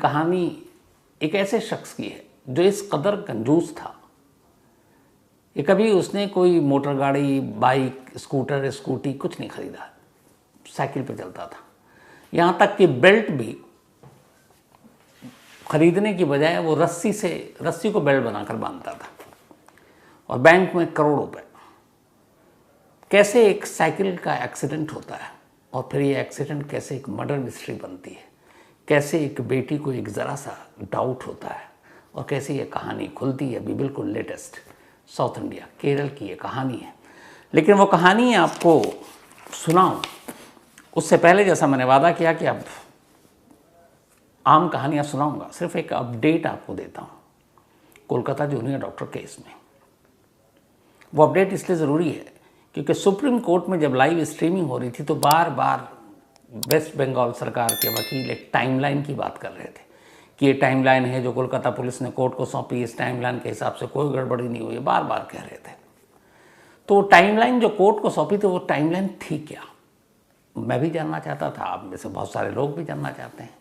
कहानी एक ऐसे शख्स की है जो इस कदर कंजूस था कि कभी उसने कोई मोटर गाड़ी, बाइक, स्कूटर, स्कूटी कुछ नहीं खरीदा, साइकिल पे चलता था। यहाँ तक कि बेल्ट भी खरीदने की बजाय वो रस्सी को बेल्ट बनाकर बांधता था। और बैंक में करोड़ रुपए। कैसे एक साइकिल का एक्सीडेंट होता है और फिर ये एक्सीडेंट कैसे एक मर्डर मिस्ट्री बनती है, कैसे एक बेटी को एक ज़रा सा डाउट होता है और कैसे ये कहानी खुलती है। अभी बिल्कुल लेटेस्ट साउथ इंडिया, केरल की ये कहानी है। लेकिन वो कहानी आपको सुनाऊं उससे पहले, जैसा मैंने वादा किया कि अब आम कहानियाँ सुनाऊंगा, सिर्फ एक अपडेट आपको देता हूँ कोलकाता जूनियर डॉक्टर केस में। वो अपडेट इसलिए ज़रूरी है क्योंकि सुप्रीम कोर्ट में जब लाइव स्ट्रीमिंग हो रही थी तो बार बार वेस्ट बंगाल सरकार के वकील एक टाइमलाइन की बात कर रहे थे कि ये टाइमलाइन है जो कोलकाता पुलिस ने कोर्ट को सौंपी, इस टाइमलाइन के हिसाब से कोई गड़बड़ी नहीं हुई, बार बार कह रहे थे। तो टाइमलाइन जो कोर्ट को सौंपी तो वो टाइमलाइन थी क्या, मैं भी जानना चाहता था, आप में से बहुत सारे लोग भी जानना चाहते हैं।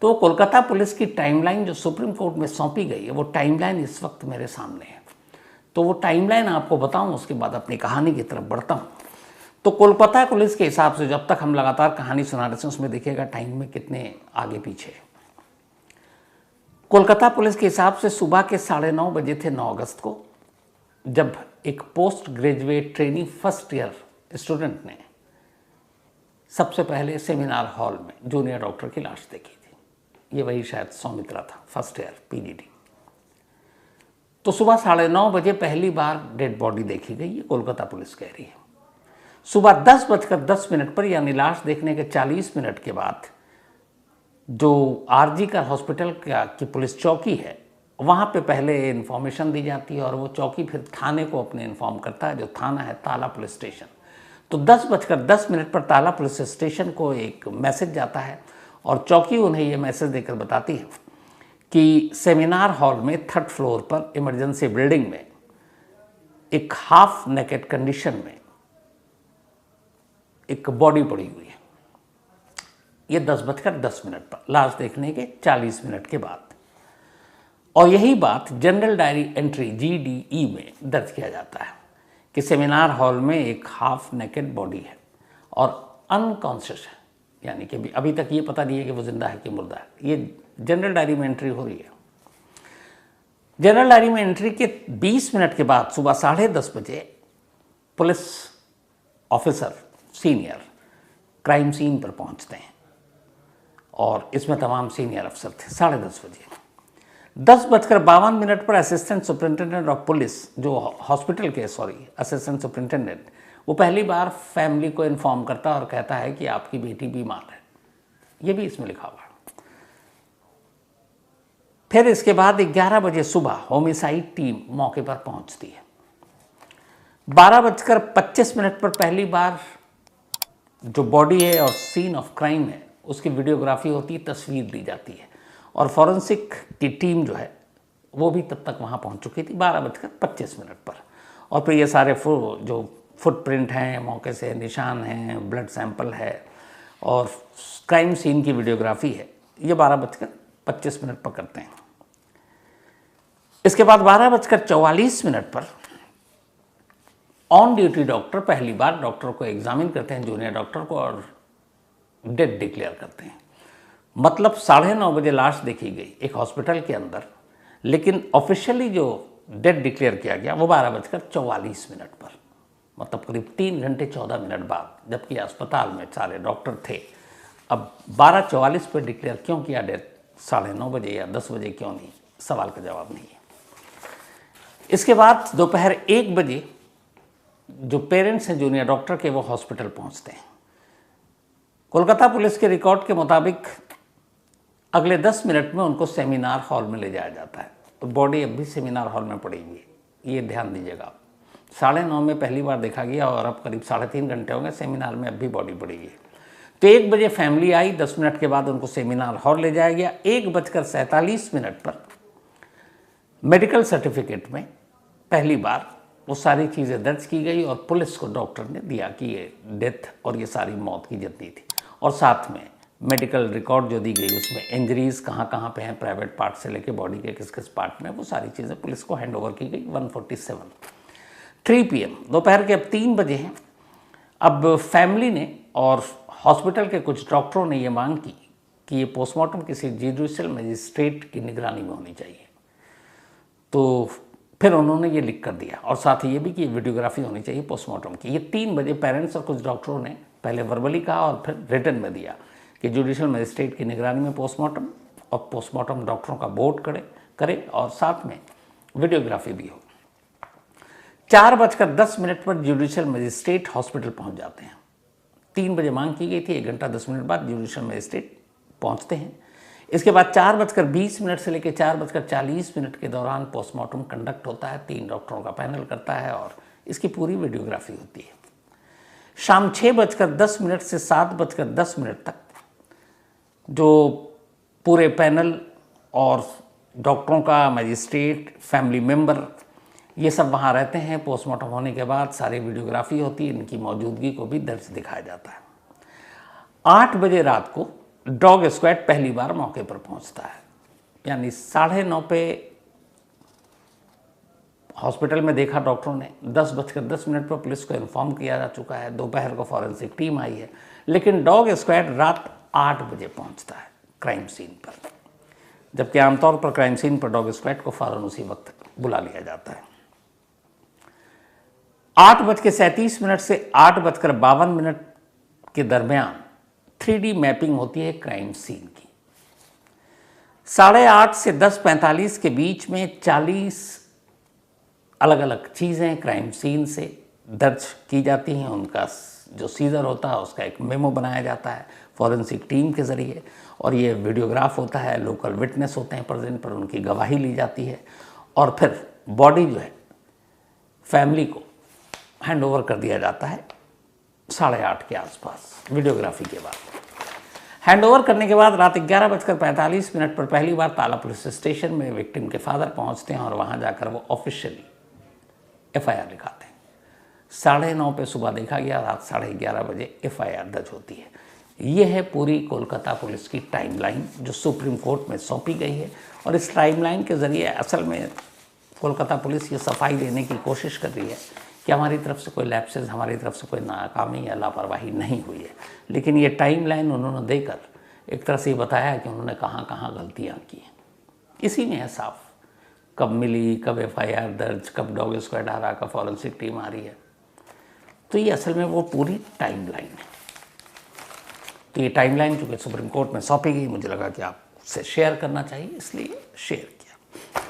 तो कोलकाता पुलिस की टाइमलाइन जो सुप्रीम कोर्ट में सौंपी गई है वो टाइमलाइन इस वक्त मेरे सामने है। तो वो टाइमलाइन आपको बताऊं, उसके बाद अपनी कहानी की तरफ बढ़ता हूं। तो कोलकाता पुलिस के हिसाब से जब तक हम लगातार कहानी सुना रहे थे उसमें देखिएगा टाइम में कितने आगे पीछे। कोलकाता पुलिस के हिसाब से सुबह के 9:30 बजे थे 9 अगस्त को, जब एक post graduate training first year student ने सबसे पहले सेमिनार हॉल में जूनियर डॉक्टर की लाश देखी थी। ये वही शायद सौमित्रा था, फर्स्ट ईयर पीजीडी। तो सुबह 9:30 बजे पहली बार डेड बॉडी देखी गई, ये कोलकाता पुलिस कह रही है। सुबह 10:10 पर यानी लाश देखने के 40 मिनट के बाद जो आरजी का हॉस्पिटल की पुलिस चौकी है वहाँ पे पहले इन्फॉर्मेशन दी जाती है और वो चौकी फिर थाने को अपने इन्फॉर्म करता है, जो थाना है ताला पुलिस स्टेशन। तो 10:10 पर ताला पुलिस स्टेशन को एक मैसेज जाता है और चौकी उन्हें ये मैसेज देकर बताती है कि सेमिनार हॉल में 3rd फ्लोर पर इमरजेंसी बिल्डिंग में एक हाफ नेकेड कंडीशन में एक बॉडी पड़ी हुई है। ये 10:10 पर लाश देखने के 40 मिनट के बाद। और यही बात जनरल डायरी एंट्री GDE में दर्ज किया जाता है कि सेमिनार हॉल में एक हाफ नेकेड बॉडी है और अनकॉन्शियस है, यानी कि अभी तक ये पता नहीं है कि वो जिंदा है कि मुर्दा है। ये जनरल डायरी में एंट्री हो रही है। जनरल डायरी में एंट्री के 20 मिनट के बाद सुबह 10:30 बजे police officer senior crime scene पर पहुंचते हैं और इसमें तमाम सीनियर अफसर थे। 10:30 बजे 10:52 पर असिस्टेंट सुपरिंटेंडेंट ऑफ पुलिस जो हॉस्पिटल के असिस्टेंट सुपरिंटेंडेंट, वो पहली बार फैमिली को इन्फॉर्म करता है और कहता है कि आपकी बेटी बीमार है। ये भी इसमें लिखा हुआ है। फिर इसके बाद 11 बजे सुबह होमिसाइड टीम मौके पर पहुंचती है। 12:25 पर पहली बार जो बॉडी है और सीन ऑफ क्राइम है उसकी वीडियोग्राफी होती है, तस्वीर ली जाती है और फॉरेंसिक की टीम जो है वो भी तब तक वहाँ पहुँच चुकी थी 12:25 पर। और फिर ये सारे जो फुटप्रिंट हैं, मौके से निशान हैं, ब्लड सैंपल है और क्राइम सीन की वीडियोग्राफी है, ये 12:25 पर करते हैं। इसके बाद 12:44 पर ऑन ड्यूटी डॉक्टर पहली बार डॉक्टर को एग्जामिन करते हैं, जूनियर डॉक्टर को, और डेड डिक्लेयर करते हैं। मतलब 9:30 बजे लाश देखी गई एक हॉस्पिटल के अंदर, लेकिन ऑफिशियली जो डेड डिक्लेयर किया गया वो 12:44 पर, मतलब करीब 3 घंटे 14 मिनट बाद, जबकि अस्पताल में सारे डॉक्टर थे। अब 12:44 पर डिक्लेयर क्यों किया डेथ, 9:30 बजे या 10 बजे क्यों नहीं, सवाल का जवाब नहीं है। इसके बाद दोपहर 1 बजे जो पेरेंट्स हैं जूनियर डॉक्टर के वो हॉस्पिटल पहुंचते हैं। कोलकाता पुलिस के रिकॉर्ड के मुताबिक अगले 10 मिनट में उनको सेमिनार हॉल में ले जाया जाता है। तो बॉडी अब भी सेमिनार हॉल में पड़ी हुई है, ये ध्यान दीजिएगा। 9:30 में पहली बार देखा गया और अब करीब 3.5 घंटे हो गए, सेमिनार में अब भी बॉडी पड़ी हुई है। तो 1 बजे फैमिली आई, 10 मिनट के बाद उनको सेमिनार हॉल ले जाया गया। 1:47 पर मेडिकल सर्टिफिकेट में पहली बार वो सारी चीज़ें दर्ज की गई और पुलिस को डॉक्टर ने दिया कि ये डेथ और ये सारी मौत की जितनी थी, और साथ में मेडिकल रिकॉर्ड जो दी गई उसमें इंजरीज कहाँ कहाँ पे हैं, प्राइवेट पार्ट से लेके बॉडी के किस किस पार्ट में, वो सारी चीज़ें पुलिस को हैंड ओवर की गई। 147 3 PM दोपहर के अब 3 बजे हैं। अब फैमिली ने और हॉस्पिटल के कुछ डॉक्टरों ने ये मांग की कि ये पोस्टमार्टम किसी जुडिशियल मजिस्ट्रेट की निगरानी में होनी चाहिए। तो फिर उन्होंने ये लिख कर दिया और साथ ही ये भी कि वीडियोग्राफी होनी चाहिए पोस्टमार्टम की। ये 3 बजे पेरेंट्स और कुछ डॉक्टरों ने पहले वर्बली कहा और फिर रिटन में दिया कि जुडिशियल मजिस्ट्रेट की निगरानी में पोस्टमार्टम, और पोस्टमार्टम डॉक्टरों का बोर्ड करे और साथ में वीडियोग्राफी भी हो। 4:10 पर जुडिशियल मजिस्ट्रेट हॉस्पिटल पहुंच जाते हैं। 3 बजे मांग की गई थी, 1 घंटा 10 मिनट बाद जुडिशियल मजिस्ट्रेट पहुंचते हैं। इसके बाद 4:20 से लेकर 4:40 के दौरान पोस्टमार्टम कंडक्ट होता है। 3 डॉक्टरों का पैनल करता है और इसकी पूरी वीडियोग्राफी होती है। शाम 6:10 से 7:10 तक जो पूरे पैनल और डॉक्टरों का, मजिस्ट्रेट, फैमिली मेंबर, ये सब वहाँ रहते हैं। पोस्टमार्टम होने के बाद सारी वीडियोग्राफी होती है, इनकी मौजूदगी को भी दर्ज दिखाया जाता है। 8 बजे रात को डॉग स्क्वाड पहली बार मौके पर पहुंचता है, यानी 9:30 पे हॉस्पिटल में देखा डॉक्टरों ने। 10:10 पर पुलिस को इन्फॉर्म किया जा चुका है। दोपहर को फॉरेंसिक टीम आई है, लेकिन डॉग स्क्वाड रात 8 बजे पहुंचता है क्राइम सीन पर, जबकि आमतौर पर क्राइम सीन पर डॉग स्क्वाड को फौरन उसी वक्त बुला लिया जाता है। 8:37 से 8:52 के दरमियान 3D मैपिंग होती है क्राइम सीन की। 8:30 से 10:45 के बीच में 40 अलग अलग चीज़ें क्राइम सीन से दर्ज की जाती हैं। उनका जो सीजर होता है उसका एक मेमो बनाया जाता है फॉरेंसिक टीम के ज़रिए, और ये वीडियोग्राफ होता है। लोकल विटनेस होते हैं प्रेजेंट, पर उनकी गवाही ली जाती है और फिर बॉडी जो है फैमिली को हैंड ओवर कर दिया जाता है 8:30 के आसपास वीडियोग्राफी के बाद। हैंड ओवर करने के बाद रात 11:45 पर पहली बार ताला पुलिस स्टेशन में विक्टिम के फादर पहुंचते हैं और वहां जाकर वो ऑफिशियली FIR लिखाते हैं। 9:30 पे सुबह देखा गया, रात 11:30 बजे FIR दर्ज होती है। ये है पूरी कोलकाता पुलिस की टाइमलाइन जो सुप्रीम कोर्ट में सौंपी गई है, और इस टाइमलाइन के ज़रिए असल में कोलकाता पुलिस ये सफाई देने की कोशिश कर रही है कि हमारी तरफ से कोई लैप्सेस, हमारी तरफ से कोई नाकामी या लापरवाही नहीं हुई है। लेकिन ये टाइमलाइन उन्होंने देकर एक तरह से ये बताया कि उन्होंने कहाँ कहाँ गलतियाँ की हैं। इसी में है साफ, कब मिली, कब FIR दर्ज, कब डॉग स्क्वाड आ रहा, कब फॉरेंसिक टीम आ रही है। तो ये असल में वो पूरी टाइमलाइन है। तो ये टाइमलाइन चूँकि सुप्रीम कोर्ट में सौंपी गई, मुझे लगा कि आपसे शेयर करना चाहिए, इसलिए शेयर किया।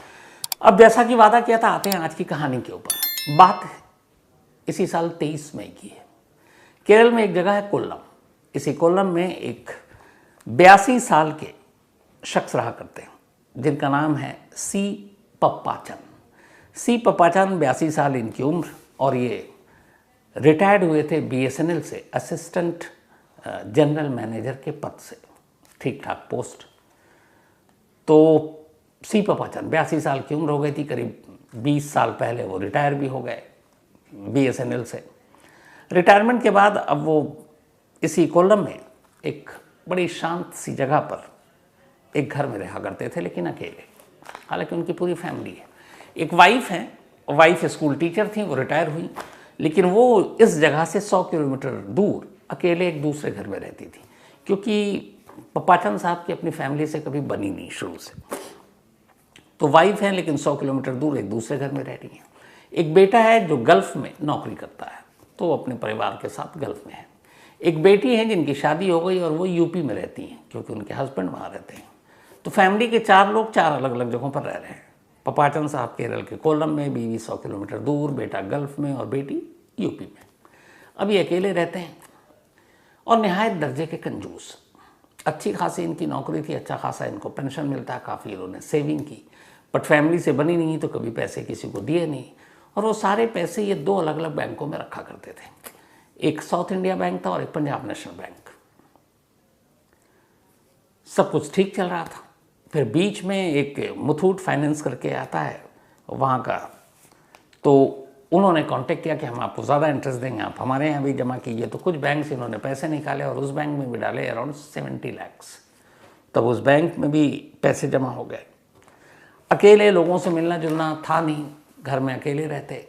अब जैसा कि वादा किया था, आते हैं आज की कहानी के ऊपर। बात इसी साल 23 मई की है। केरल में एक जगह है कोल्लम। इसी कोल्लम में एक 82 साल के शख्स रहा करते हैं जिनका नाम है C. पप्पाचन। C. पप्पाचन 82 साल इनकी उम्र, और ये रिटायर्ड हुए थे BSNL से असिस्टेंट जनरल मैनेजर के पद से, ठीक ठाक पोस्ट। तो C. पप्पाचन 82 साल की उम्र हो गई थी, करीब 20 साल पहले वो रिटायर भी हो गए BSNL से। रिटायरमेंट के बाद अब वो इसी कोल्लम में एक बड़ी शांत सी जगह पर एक घर में रहा करते थे, लेकिन अकेले। हालांकि उनकी पूरी फैमिली है। एक वाइफ है, वाइफ स्कूल टीचर थी, वो रिटायर हुई, लेकिन वो इस जगह से 100 किलोमीटर दूर अकेले एक दूसरे घर में रहती थी, क्योंकि पप्पाचंद साहब की अपनी फैमिली से कभी बनी नहीं शुरू से। तो वाइफ है लेकिन 100 किलोमीटर दूर एक दूसरे घर में रह रही है। एक बेटा है जो गल्फ़ में नौकरी करता है, तो वो अपने परिवार के साथ गल्फ़ में है। एक बेटी है जिनकी शादी हो गई और वो यूपी में रहती हैं, क्योंकि उनके हस्बैंड वहाँ रहते हैं। तो फैमिली के 4 लोग 4 अलग अलग जगहों पर रह रहे हैं। पप्पाचंद साहब केरल के कोल्लम में, बीवी 100 किलोमीटर दूर, बेटा गल्फ़ में और बेटी यूपी में। अब ये अकेले रहते हैं और निहायत दर्जे के कंजूस। अच्छी खासी इनकी नौकरी थी, अच्छा खासा इनको पेंशन मिलता है, काफ़ी इन्होंने सेविंग की, बट फैमिली से बनी नहीं तो कभी पैसे किसी को दिए नहीं। और वो सारे पैसे ये 2 अलग अलग बैंकों में रखा करते थे। एक साउथ इंडिया बैंक था और एक पंजाब नेशनल बैंक। सब कुछ ठीक चल रहा था। फिर बीच में एक मुथूट फाइनेंस करके आता है वहाँ का, तो उन्होंने कांटेक्ट किया कि हम आपको ज़्यादा इंटरेस्ट देंगे, आप हमारे यहाँ भी जमा कीजिए। तो कुछ बैंक से इन्होंने पैसे निकाले और उस बैंक में भी डाले अराउंड 70 लाख। तब उस बैंक में भी पैसे जमा हो गए। अकेले लोगों से मिलना जुलना था नहीं, घर में अकेले रहते।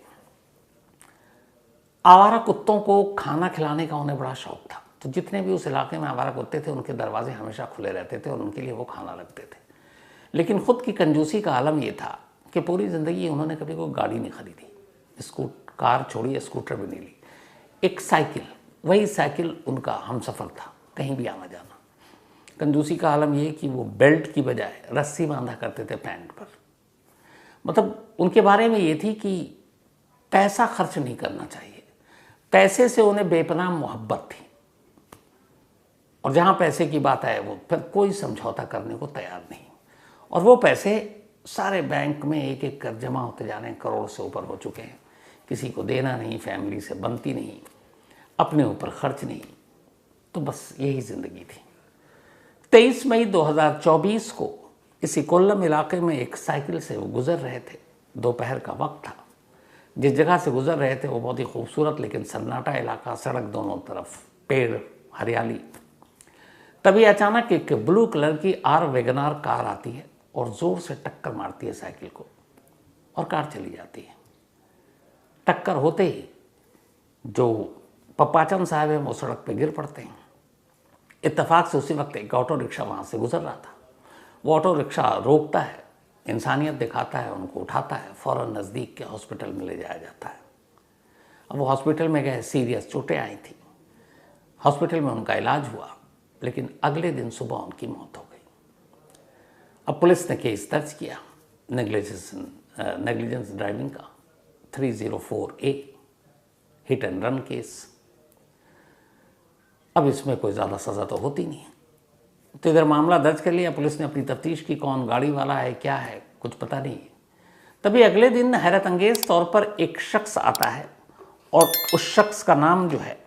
आवारा कुत्तों को खाना खिलाने का उन्हें बड़ा शौक था, तो जितने भी उस इलाके में आवारा कुत्ते थे उनके दरवाजे हमेशा खुले रहते थे और उनके लिए वो खाना रखते थे। लेकिन खुद की कंजूसी का आलम ये था कि पूरी ज़िंदगी उन्होंने कभी कोई गाड़ी नहीं खरीदी, कार छोड़ी, स्कूटर भी नहीं ली, एक साइकिल, वही साइकिल उनका हमसफ़र था कहीं भी आना जाना। कंजूसी का आलम ये कि वो बेल्ट की बजाय रस्सी बांधा करते थे पैंट पर। मतलब उनके बारे में ये थी कि पैसा खर्च नहीं करना चाहिए, पैसे से उन्हें बेपनाह मोहब्बत थी, और जहाँ पैसे की बात आए वो फिर कोई समझौता करने को तैयार नहीं। और वो पैसे सारे बैंक में एक एक कर जमा होते जा रहे हैं, करोड़ से ऊपर हो चुके हैं। किसी को देना नहीं, फैमिली से बनती नहीं, अपने ऊपर खर्च नहीं, तो बस यही ज़िंदगी थी। 23 मई 2024 को इसी कोल्लम इलाके में एक साइकिल से वो गुजर रहे थे। दोपहर का वक्त था। जिस जगह से गुजर रहे थे वो बहुत ही खूबसूरत लेकिन सन्नाटा इलाका, सड़क दोनों तरफ पेड़, हरियाली। तभी अचानक एक ब्लू कलर की आर वैगनार कार आती है और ज़ोर से टक्कर मारती है साइकिल को, और कार चली जाती है। टक्कर होते ही जो पप्पाचंद साहब हैं वो सड़क पे गिर पड़ते हैं। इत्तेफाक से उसी वक्त एक ऑटो रिक्शा वहाँ से गुजर रहा था। वो ऑटो रिक्शा रोकता है, इंसानियत दिखाता है, उनको उठाता है, फ़ौरन नज़दीक के हॉस्पिटल में ले जाया जाता है। अब वो हॉस्पिटल में गए, सीरियस चोटें आई थी, हॉस्पिटल में उनका इलाज हुआ, लेकिन अगले दिन सुबह उनकी मौत हो गई। अब पुलिस ने केस दर्ज किया नेग्लिजेंस ड्राइविंग का, 304A hit and run case. अब इसमें कोई ज़्यादा सज़ा तो होती नहीं है, तो इधर मामला दर्ज कर लिया पुलिस ने, अपनी तफ्तीश की, कौन गाड़ी वाला है, क्या है, कुछ पता नहीं है। तभी अगले दिन हैरत अंगेज तौर पर एक शख्स आता है, और उस शख्स का नाम जो है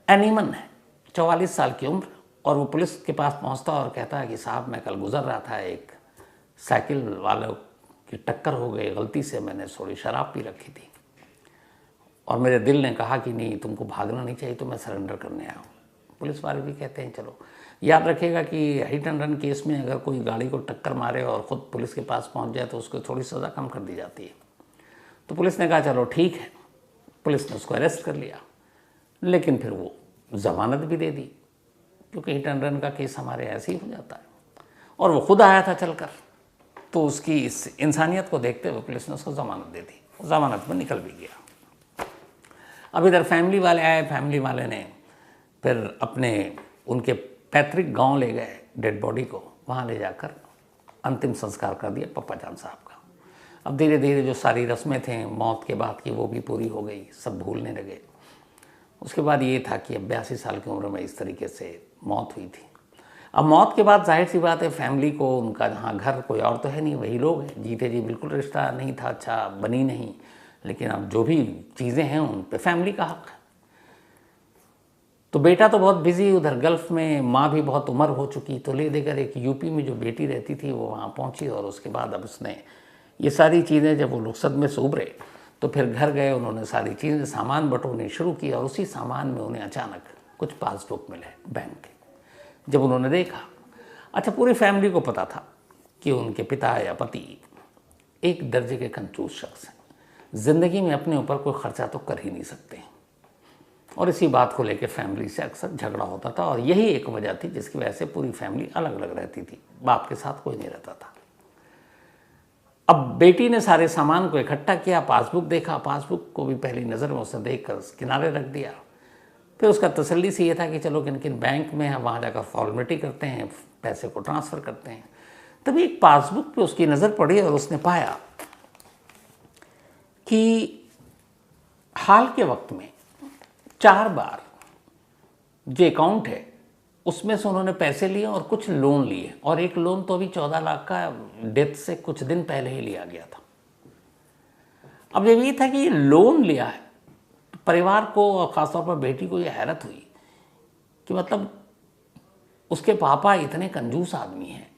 एनीमन है, 44 साल की उम्र। और वो पुलिस के पास पहुंचता और कहता है कि साहब मैं कल गुजर रहा था, एक साइकिल वालों की टक्कर हो गई, गलती से मैंने थोड़ी शराब पी रखी थी और मेरे दिल ने कहा कि नहीं तुमको भागना नहीं चाहिए, तो मैं सरेंडर करने आया हूँ। पुलिस वाले भी कहते हैं चलो, याद रखिएगा कि हिट एंड रन केस में अगर कोई गाड़ी को टक्कर मारे और ख़ुद पुलिस के पास पहुँच जाए तो उसको थोड़ी सज़ा कम कर दी जाती है। तो पुलिस ने कहा चलो ठीक है, पुलिस ने उसको अरेस्ट कर लिया, लेकिन फिर वो ज़मानत भी दे दी, क्योंकि हिट एंड रन का केस हमारे ऐसे ही हो जाता है। और वो खुद आया था चलकर, तो उसकी इस इंसानियत को देखते हुए पुलिस ने उसको ज़मानत दे दी, ज़मानत में निकल भी गया। अब इधर फैमिली वाले आए, फैमिली वाले ने फिर अपने उनके पैतृक गांव ले गए डेड बॉडी को, वहाँ ले जाकर अंतिम संस्कार कर दिया पप्पाजान साहब का। अब धीरे धीरे जो सारी रस्में थे मौत के बाद की वो भी पूरी हो गई, सब भूलने लगे। उसके बाद ये था कि अब 82 साल की उम्र में इस तरीके से मौत हुई थी। अब मौत के बाद जाहिर सी बात है फैमिली को, उनका जहाँ घर कोई और तो है नहीं, वही लोग हैं। जीते जी बिल्कुल रिश्ता नहीं था, अच्छा बनी नहीं, लेकिन अब जो भी चीज़ें हैं उन पे फैमिली का हक है। तो बेटा तो बहुत बिजी उधर गल्फ़ में, माँ भी बहुत उम्र हो चुकी, तो ले देकर एक यूपी में जो बेटी रहती थी वो वहाँ पहुँची, और उसके बाद अब उसने ये सारी चीज़ें, जब वो लोग सदमे से उभरे तो फिर घर गए, उन्होंने सारी चीज़ें सामान बटोरनी शुरू की, और उसी सामान में उन्हें अचानक कुछ पासबुक मिले बैंक के। जब उन्होंने देखा, अच्छा पूरी फैमिली को पता था कि उनके पिता या पति एक दर्जे के कंजूस शख्स हैं, ज़िंदगी में अपने ऊपर कोई ख़र्चा तो कर ही नहीं सकते, और इसी बात को लेकर फैमिली से अक्सर झगड़ा होता था। और यही एक वजह थी जिसकी वजह से पूरी फैमिली अलग अलग रहती थी, बाप के साथ कोई नहीं रहता था। अब बेटी ने सारे सामान को इकट्ठा किया, पासबुक देखा, पासबुक को भी पहली नज़र में उसने देखकर किनारे रख दिया। फिर उसका तसल्ली से ये था कि चलो किन किन बैंक में है वहाँ जाकर फॉर्मेलिटी करते हैं, पैसे को ट्रांसफ़र करते हैं। तभी एक पासबुक पे उसकी नज़र पड़ी और उसने पाया कि हाल के वक्त में 4 बार जो अकाउंट है उसमें से उन्होंने पैसे लिए और कुछ लोन लिए, और एक लोन तो अभी 14 लाख का डेथ से कुछ दिन पहले ही लिया गया था। अब जब ये था कि ये लोन लिया है, तो परिवार को और ख़ासतौर पर बेटी को ये हैरत हुई कि मतलब उसके पापा इतने कंजूस आदमी हैं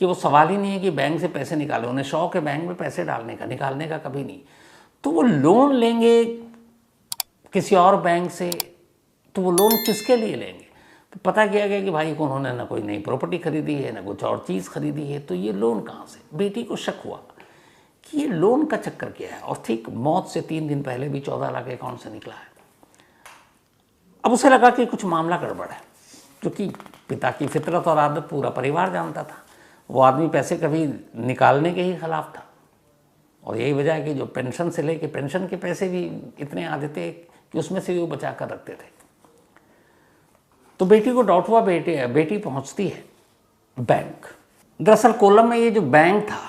कि वो सवाल ही नहीं है कि बैंक से पैसे निकाले, उन्हें शौक है बैंक में पैसे डालने का, निकालने का कभी नहीं। तो वो लोन लेंगे किसी और बैंक से, तो वो लोन किसके लिए लेंगे? तो पता किया गया कि भाई को उन्होंने ना कोई नई प्रॉपर्टी खरीदी है, ना कुछ और चीज़ खरीदी है, तो ये लोन कहाँ से? बेटी को शक हुआ कि ये लोन का चक्कर क्या है, और ठीक मौत से 3 दिन पहले भी 14 लाख अकाउंट से निकला है। अब उसे लगा कि कुछ मामला गड़बड़ है, क्योंकि पिता की फितरत और आदत पूरा परिवार जानता था। वो आदमी पैसे कभी निकालने के ही खिलाफ था, और यही वजह है कि जो पेंशन से लेके पेंशन के पैसे भी इतने आते थे कि उसमें से वो बचा कर रखते थे। तो बेटी को डाउट हुआ, बेटी पहुंचती है बैंक। दरअसल कोल्लम में ये जो बैंक था,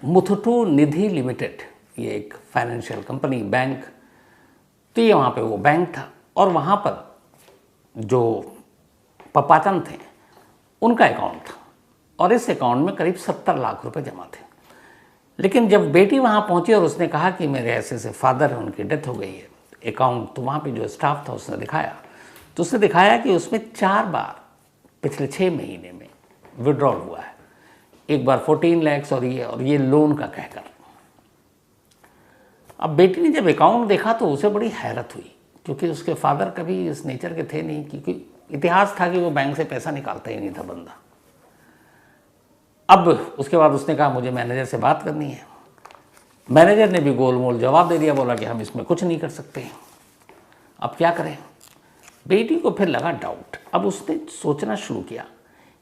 मुथुटू निधि लिमिटेड, ये एक फाइनेंशियल कंपनी बैंक, तो ये वहाँ पे वो बैंक था, और वहाँ पर जो पपाचन थे उनका अकाउंट था, और इस अकाउंट में करीब 70 लाख रुपए जमा थे। लेकिन जब बेटी वहाँ पहुँची और उसने कहा कि मेरे ऐसे से फादर है, उनकी डेथ हो गई है, अकाउंट, तो वहाँ पे जो स्टाफ था उसने दिखाया, तो उसने दिखाया कि उसमें 4 बार पिछले 6 महीने में विड्रॉल हुआ है। एक बार 14 लाख और ये लोन का कहकर। अब बेटी ने जब अकाउंट देखा तो उसे बड़ी हैरत हुई, क्योंकि उसके फादर कभी इस नेचर के थे नहीं, क्योंकि इतिहास था कि वो बैंक से पैसा निकालता ही नहीं था बंदा। अब उसके बाद उसने कहा मुझे मैनेजर से बात करनी है। मैनेजर ने भी गोल मोल जवाब दे दिया, बोला कि हम इसमें कुछ नहीं कर सकते। अब क्या करें? बेटी को फिर लगा डाउट। अब उसने सोचना शुरू किया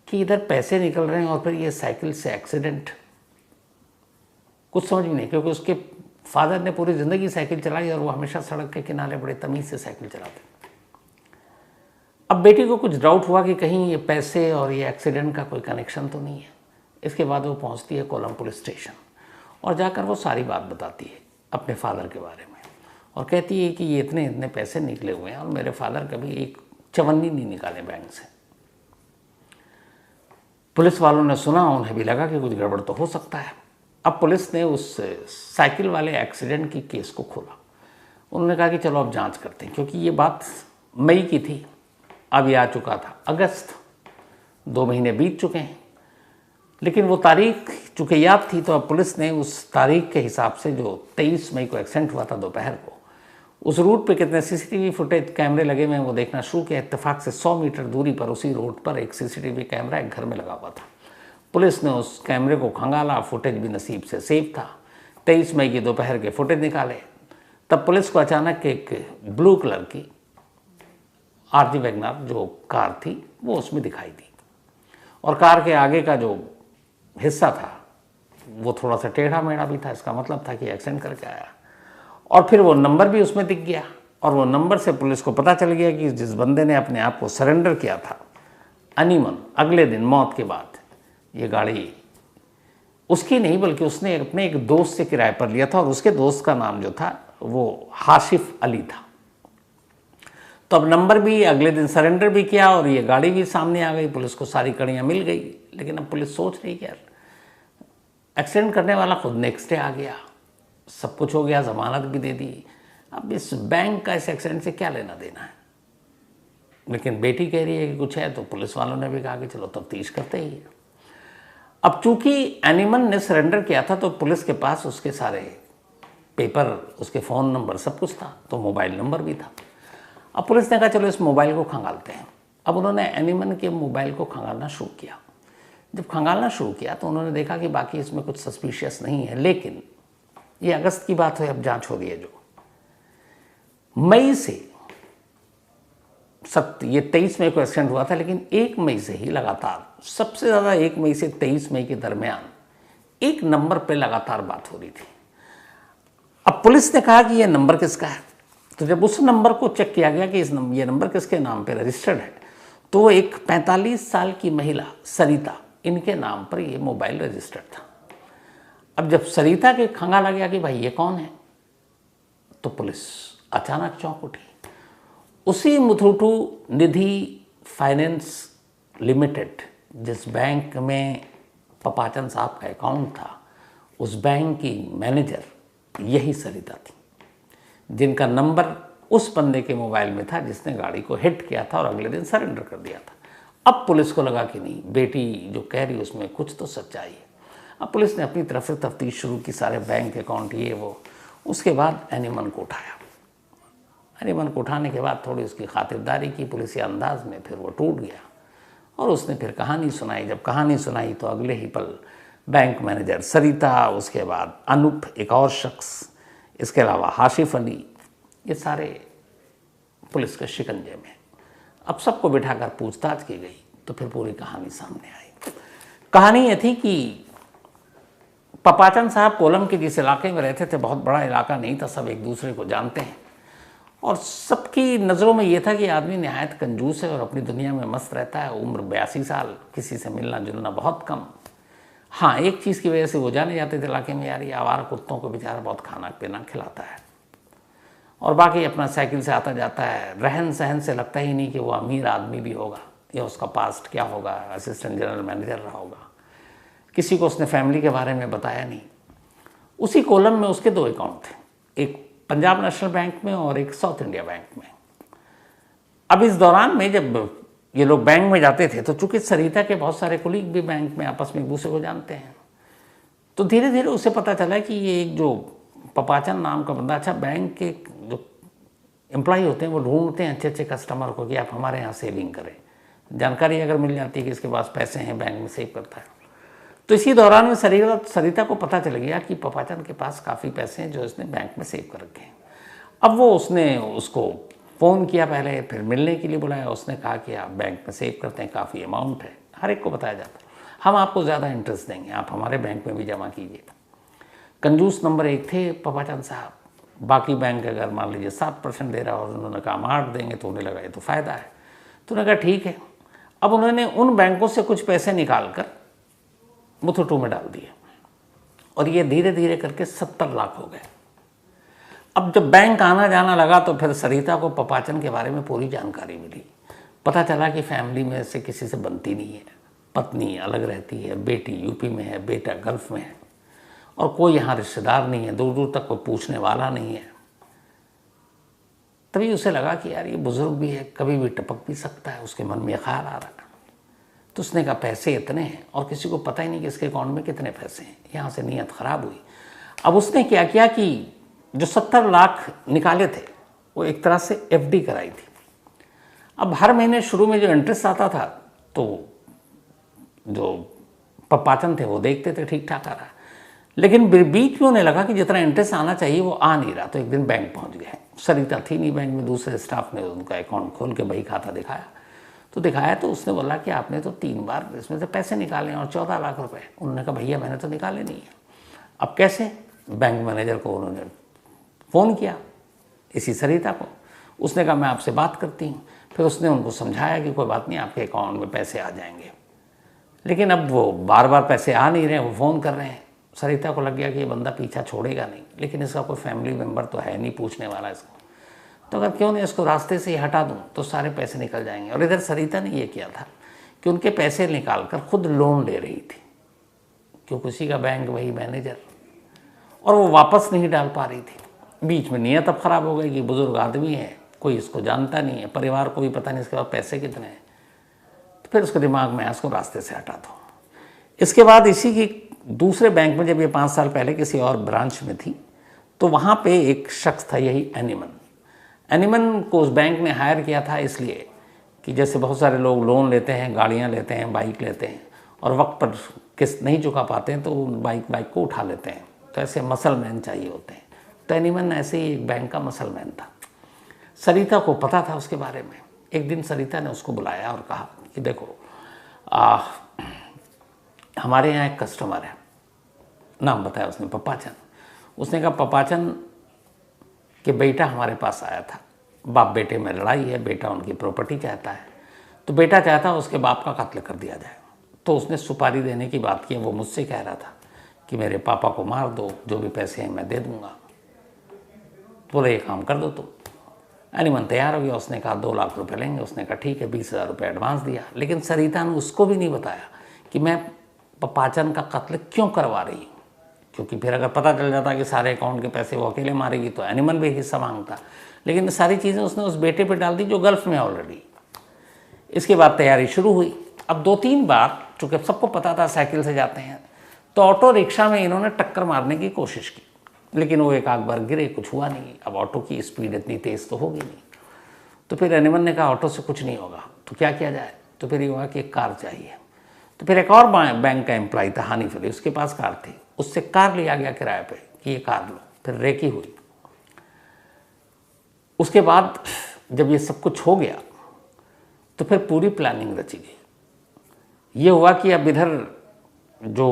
कि इधर पैसे निकल रहे हैं और फिर ये साइकिल से एक्सीडेंट, कुछ समझ में नहीं, क्योंकि उसके फादर ने पूरी ज़िंदगी साइकिल चलाई और वो हमेशा सड़क के किनारे बड़े तमीज़ से साइकिल चलाते। अब बेटी को कुछ डाउट हुआ कि कहीं ये पैसे और ये एक्सीडेंट का कोई कनेक्शन तो नहीं है। इसके बाद वो पहुंचती है कोल्लम पुलिस स्टेशन, और जाकर वो सारी बात बताती है अपने फादर के बारे में, और कहती है कि ये इतने इतने पैसे निकले हुए हैं और मेरे फादर कभी एक चवन्नी नहीं निकाले बैंक से। पुलिस वालों ने सुना, उन्हें भी लगा कि कुछ गड़बड़ तो हो सकता है। अब पुलिस ने उस साइकिल वाले एक्सीडेंट की केस को खोला। उन्होंने कहा कि चलो अब जांच करते हैं, क्योंकि ये बात मई की थी, अब ये आ चुका था अगस्त, 2 महीने बीत चुके हैं। लेकिन वो तारीख चूँकि याद थी, तो अब पुलिस ने उस तारीख के हिसाब से जो 23 मई को एक्सीडेंट हुआ था दोपहर को, उस रूट पे कितने सीसीटीवी फुटेज कैमरे लगे हुए हैं वो देखना शुरू किया। इत्तेफाक से 100 मीटर दूरी पर उसी रोड पर एक सीसीटीवी कैमरा एक घर में लगा हुआ था। पुलिस ने उस कैमरे को खंगाला, फुटेज भी नसीब से सेफ था। 23 मई की दोपहर के फुटेज निकाले, तब पुलिस को अचानक एक ब्लू कलर की आरजी वैगनर जो कार थी वो उसमें दिखाई दी, और कार के आगे का जो हिस्सा था वो थोड़ा सा टेढ़ा मेढ़ा भी था। इसका मतलब था कि एक्सीडेंट करके आया। और फिर वो नंबर भी उसमें दिख गया, और वो नंबर से पुलिस को पता चल गया कि जिस बंदे ने अपने आप को सरेंडर किया था अनीमन, अगले दिन मौत के बाद, ये गाड़ी उसकी नहीं बल्कि उसने अपने एक दोस्त से किराए पर लिया था, और उसके दोस्त का नाम जो था वो हाशिफ अली था। तो अब नंबर भी अगले दिन सरेंडर भी किया और ये गाड़ी भी सामने आ गई, पुलिस को सारी कड़ियाँ मिल गई। लेकिन अब पुलिस सोच रही कि यार एक्सीडेंट करने वाला खुद नेक्स्ट डे आ गया, सब कुछ हो गया, जमानत भी दे दी, अब इस बैंक का इस एक्सीडेंट से क्या लेना देना है। लेकिन बेटी कह रही है कि कुछ है, तो पुलिस वालों ने भी कहा कि चलो तफ्तीश करते ही है। अब चूंकि एनिमल ने सरेंडर किया था तो पुलिस के पास उसके सारे पेपर, उसके फ़ोन नंबर सब कुछ था, तो मोबाइल नंबर भी था। अब पुलिस ने कहा चलो इस मोबाइल को खंगालते हैं। अब उन्होंने एनिमल के मोबाइल को खंगालना शुरू किया। जब खंगालना शुरू किया तो उन्होंने देखा कि बाकी इसमें कुछ सस्पिशियस नहीं है। लेकिन ये अगस्त की बात है, अब जांच हो रही है। जो मई से ये 23 मई को एक्सीडेंट हुआ था, लेकिन 1 मई से ही लगातार, सबसे ज़्यादा 1 मई से 23 मई के दरमियान एक नंबर पे लगातार बात हो रही थी। अब पुलिस ने कहा कि ये नंबर किसका है, तो जब उस नंबर को चेक किया गया कि ये नंबर किसके नाम पे रजिस्टर्ड है, तो एक 45 साल की महिला सरिता, इनके नाम पर ये मोबाइल रजिस्टर्ड था। अब जब सरिता के खंगाला गया कि भाई ये कौन है, तो पुलिस अचानक चौंक उठी। उसी मुथूटू निधि फाइनेंस लिमिटेड, जिस बैंक में पपाचन साहब का अकाउंट था, उस बैंक की मैनेजर यही सरिता थी, जिनका नंबर उस बंदे के मोबाइल में था जिसने गाड़ी को हिट किया था और अगले दिन सरेंडर कर दिया था। अब पुलिस को लगा कि नहीं, बेटी जो कह रही उसमें कुछ तो सच्चाई है। अब पुलिस ने अपनी तरफ से तफ्तीश शुरू की, सारे बैंक अकाउंट ये वो। उसके बाद एनिमल को उठाया। एनिमल को उठाने के बाद थोड़ी उसकी खातिरदारी की पुलिसिया अंदाज में, फिर वो टूट गया और उसने फिर कहानी सुनाई। जब कहानी सुनाई तो अगले ही पल बैंक मैनेजर सरिता, उसके बाद अनूप एक और शख्स, इसके अलावा हाशिफ अली, ये सारे पुलिस के शिकंजे में। अब सबको बिठाकर पूछताछ की गई तो फिर पूरी कहानी सामने आई। कहानी ये थी कि पपाचन साहब कोलम के जिस इलाके में रहते थे, बहुत बड़ा इलाका नहीं था, सब एक दूसरे को जानते हैं और सबकी नज़रों में ये था कि आदमी नहायत कंजूस है और अपनी दुनिया में मस्त रहता है। उम्र 82 साल, किसी से मिलना जुलना बहुत कम। हाँ, एक चीज़ की वजह से वो जाने जाते थे इलाके में, यार ये आवारा कुत्तों को बेचारा बहुत खाना पीना खिलाता है और बाकी अपना साइकिल से आता जाता है। रहन सहन से लगता ही नहीं कि वो अमीर आदमी भी होगा या उसका पास्ट क्या होगा, असिस्टेंट जनरल मैनेजर रहा होगा। किसी को उसने फैमिली के बारे में बताया नहीं। उसी कॉलम में उसके 2 अकाउंट थे, एक पंजाब नेशनल बैंक में और एक साउथ इंडिया बैंक में। अब इस दौरान में जब ये लोग बैंक में जाते थे तो चूंकि सरिता के बहुत सारे कुलीग भी बैंक में आपस में एक दूसरे को जानते हैं, तो धीरे धीरे उसे पता चला कि ये एक जो पपाचन नाम का बंदा, अच्छा बैंक के जो एम्प्लॉय होते हैं वो ढूंढते हैं अच्छे अच्छे कस्टमर को कि आप हमारे यहाँ सेविंग करें। जानकारी अगर मिल जाती है कि इसके पास पैसे हैं, बैंक में सेव करता है। तो इसी दौरान में सरिता को पता चल गया कि पपाचन के पास काफ़ी पैसे हैं जो इसने बैंक में सेव कर रखे हैं। अब वो उसने उसको फ़ोन किया पहले, फिर मिलने के लिए बुलाया। उसने कहा कि आप बैंक में सेव करते हैं, काफ़ी अमाउंट है, हर एक को बताया जाता है, हम आपको ज़्यादा इंटरेस्ट देंगे, आप हमारे बैंक में भी जमा कीजिए। कंजूस नंबर 1 थे पपाचन साहब। बाकी बैंक अगर मान लीजिए 7% दे रहा और उन्होंने कहा हम 8 देंगे, तो उन्हें लगा ये तो फ़ायदा है, तो उन्होंने कहा ठीक है। अब उन्होंने उन बैंकों से कुछ पैसे निकाल कर मुथूट में डाल दिए और ये धीरे धीरे करके 70 लाख हो गए। अब जब बैंक आना जाना लगा तो फिर सरिता को पपाचन के बारे में पूरी जानकारी मिली। पता चला कि फैमिली में से किसी से बनती नहीं है, पत्नी अलग रहती है, बेटी यूपी में है, बेटा गल्फ में है और कोई यहाँ रिश्तेदार नहीं है, दूर दूर तक कोई पूछने वाला नहीं है। तभी उसे लगा कि यार ये बुजुर्ग भी है, कभी भी टपक भी सकता है, उसके मन में ख्याल आ रहा। तो उसने कहा पैसे इतने हैं और किसी को पता ही नहीं कि इसके अकाउंट में कितने पैसे हैं। यहाँ से नीयत ख़राब हुई। अब उसने क्या किया कि जो 70 लाख निकाले थे वो एक तरह से FD कराई थी। अब हर महीने शुरू में जो इंटरेस्ट आता था तो जो पपाचन थे वो देखते थे ठीक ठाक आ रहा, लेकिन बीच में उन्हें लगा कि जितना इंटरेस्ट आना चाहिए वो आ नहीं रहा। तो एक दिन बैंक पहुँच गए। सरिता थी नहीं बैंक में, दूसरे स्टाफ ने उनका अकाउंट खोल के बही खाता दिखाया। तो उसने बोला कि आपने तो 3 बार इसमें से पैसे निकाले और 14 लाख रुपए। उन्होंने कहा भैया मैंने तो निकाले नहीं है। अब कैसे? बैंक मैनेजर को उन्होंने फ़ोन किया, इसी सरिता को। उसने कहा मैं आपसे बात करती हूँ। फिर उसने उनको समझाया कि कोई बात नहीं, आपके अकाउंट में पैसे आ जाएंगे। लेकिन अब वो बार बार पैसे आ नहीं रहे, वो फ़ोन कर रहे हैं। सरिता को लग गया कि ये बंदा पीछा छोड़ेगा नहीं, लेकिन इसका कोई फैमिली मेम्बर तो है नहीं पूछने वाला इसको, तो अगर क्यों नहीं इसको रास्ते से ही हटा दूं तो सारे पैसे निकल जाएंगे। और इधर सरिता ने ये किया था कि उनके पैसे निकाल कर खुद लोन ले रही थी, क्योंकि उसी का बैंक वही मैनेजर, और वो वापस नहीं डाल पा रही थी। बीच में नीयत अब ख़राब हो गई कि बुज़ुर्ग आदमी है, कोई इसको जानता नहीं है, परिवार को भी पता नहीं इसके पास पैसे कितने हैं। तो फिर उसके दिमाग में इसको रास्ते से हटा दो। इसके बाद इसी की दूसरे बैंक में, जब ये 5 साल पहले किसी और ब्रांच में थी, तो वहाँ पे एक शख्स था, यही एनिमन को उस बैंक ने हायर किया था इसलिए कि जैसे बहुत सारे लोग लोन लेते हैं, गाड़ियाँ लेते हैं, बाइक लेते हैं और वक्त पर किस्त नहीं चुका पाते हैं तो बाइक को उठा लेते हैं। तो ऐसे मसलमैन चाहिए होते हैं। तो एनिमन ऐसे ही एक बैंक का मसलमैन था। सरिता को पता था उसके बारे में। एक दिन सरिता ने उसको बुलाया और कहा कि देखो हमारे यहाँ एक कस्टमर है, नाम बताया उसने, पपाचन। उसने कहा पपाचन के बेटा हमारे पास आया था, बाप बेटे में लड़ाई है, बेटा उनकी प्रॉपर्टी चाहता है, तो बेटा चाहता है उसके बाप का कत्ल कर दिया जाए। तो उसने सुपारी देने की बात की। वो मुझसे कह रहा था कि मेरे पापा को मार दो, जो भी पैसे हैं मैं दे दूंगा, बोले ये काम कर दो तुम। एनिमन तैयार हो गया। उसने कहा 2 लाख रुपए लेंगे। उसने कहा ठीक है, 20,000 रुपये एडवांस दिया। लेकिन सरिता ने उसको भी नहीं बताया कि मैं पपाचन का कत्ल क्यों करवा रही हूँ, क्योंकि फिर अगर पता चल जाता कि सारे अकाउंट के पैसे वो अकेले मारेगी तो एनिमल भी हिस्सा मांगता। लेकिन सारी चीज़ें उसने उस बेटे पे डाल दी जो गल्फ में ऑलरेडी। इसके बाद तैयारी शुरू हुई। अब 2-3 बार, चूँकि सबको पता था साइकिल से जाते हैं, तो ऑटो रिक्शा में इन्होंने टक्कर मारने की कोशिश की लेकिन वो एक आध बार गिरे, कुछ हुआ नहीं। अब ऑटो की स्पीड इतनी तेज़ तो होगी नहीं। तो फिर एनिमल ने कहा ऑटो से कुछ नहीं होगा, तो क्या किया जाए। तो फिर ये हुआ कि एक कार चाहिए। तो फिर एक और बैंक का एम्प्लॉय था हानिफ अली, उसके पास कार थी, उससे कार लिया गया किराए पे कि ये कार लो। फिर रेकी हुई। उसके बाद जब ये सब कुछ हो गया तो फिर पूरी प्लानिंग रची गई। ये हुआ कि अब इधर जो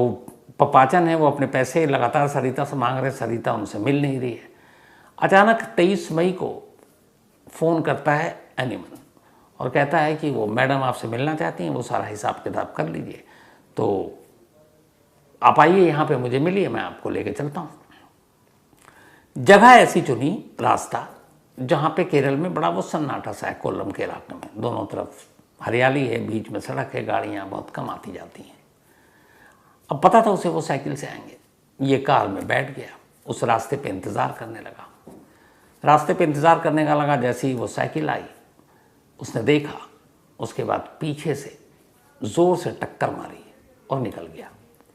पपाचन है वो अपने पैसे लगातार सरिता से मांग रहे, सरिता उनसे मिल नहीं रही है। अचानक 23 मई को फ़ोन करता है एनिमल और कहता है कि वो मैडम आपसे मिलना चाहती हैं, वो सारा हिसाब किताब कर लीजिए, तो आप आइए यहाँ पे मुझे मिलिए, मैं आपको लेके चलता हूँ। जगह ऐसी चुनी, रास्ता जहाँ पे केरल में बड़ा वो सन्नाटा सा है, कोल्लम के इलाके में, दोनों तरफ हरियाली है, बीच में सड़क है, गाड़ियाँ बहुत कम आती जाती हैं। अब पता था उसे वो साइकिल से आएंगे। ये कार में बैठ गया, उस रास्ते पे इंतज़ार करने लगा। रास्ते पे इंतज़ार करने का लगा, जैसे ही वो साइकिल आई उसने देखा, उसके बाद पीछे से ज़ोर से टक्कर मारी और निकल गया।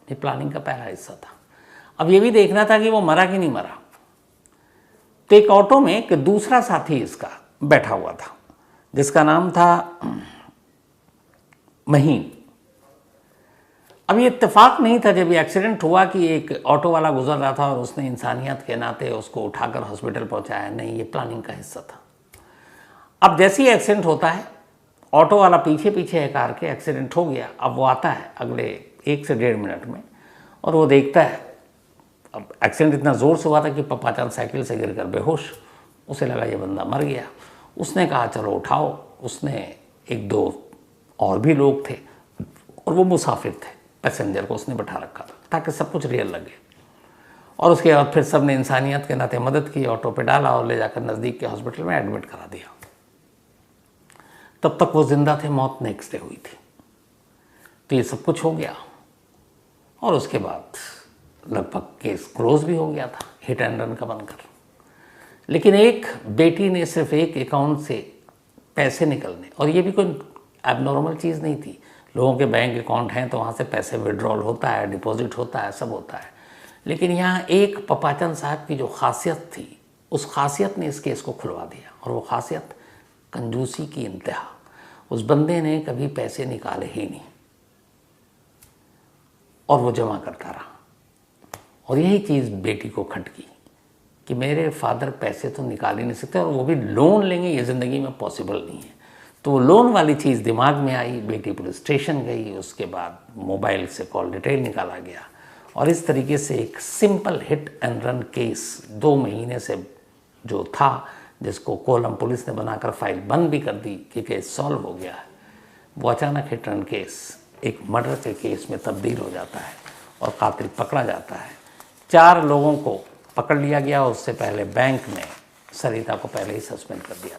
ये प्लानिंग का पहला हिस्सा था। अब ये भी देखना था कि वो मरा कि नहीं मरा। तो एक ऑटो में एक दूसरा साथी इसका बैठा हुआ था जिसका नाम था महीन। अब ये इत्तेफाक नहीं था जब ये एक्सीडेंट हुआ कि एक ऑटो वाला गुजर रहा था और उसने इंसानियत के नाते उसको उठाकर हॉस्पिटल पहुंचाया, नहीं, ये प्लानिंग का हिस्सा था। अब जैसे ही एक्सीडेंट होता है, ऑटो वाला पीछे पीछे है कार के, एक्सीडेंट हो गया। अब वो आता है अगले 1 से 1.5 मिनट में और वो देखता है, अब एक्सीडेंट इतना ज़ोर से हुआ था कि पपाचन साइकिल से गिरकर बेहोश, उसे लगा ये बंदा मर गया। उसने कहा चलो उठाओ। उसने 1-2 और भी लोग थे और वो मुसाफिर थे, पैसेंजर को उसने बैठा रखा था ताकि सब कुछ रियल लगे। और उसके बाद फिर सब ने इंसानियत के नाते मदद की, ऑटो पे डाला और ले जाकर नज़दीक के हॉस्पिटल में एडमिट करा दिया। तब तक वो जिंदा थे, मौत नेक्स्ट डे हुई थी। तो ये सब कुछ हो गया और उसके बाद लगभग केस क्लोज भी हो गया था, हिट एंड रन का बनकर। लेकिन एक बेटी ने सिर्फ एक अकाउंट से पैसे निकलने, और ये भी कोई एबनॉर्मल चीज़ नहीं थी। लोगों के बैंक अकाउंट हैं तो वहाँ से पैसे विड्रॉल होता है, डिपॉजिट होता है, सब होता है। लेकिन यहाँ एक पपाचन साहब की जो खासियत थी, उस खासियत ने इस केस को खुलवा दिया। और वो खासियत कंजूसी की इंतहा। उस बंदे ने कभी पैसे निकाले ही नहीं और वो जमा करता रहा। और यही चीज़ बेटी को खटकी कि मेरे फादर पैसे तो निकाल ही नहीं सकते और वो भी लोन लेंगे, ये ज़िंदगी में पॉसिबल नहीं है। तो वो लोन वाली चीज़ दिमाग में आई। बेटी पुलिस स्टेशन गई, उसके बाद मोबाइल से कॉल डिटेल निकाला गया और इस तरीके से एक simple hit and run case 2 महीने से जो था, जिसको कोल्लम पुलिस ने बनाकर फाइल बंद भी कर दी कि केस सॉल्व हो गया है, वो अचानक हिट एंड केस एक मर्डर के केस में तब्दील हो जाता है और कातिल पकड़ा जाता है। 4 लोगों को पकड़ लिया गया। उससे पहले बैंक ने सरिता को पहले ही सस्पेंड कर दिया।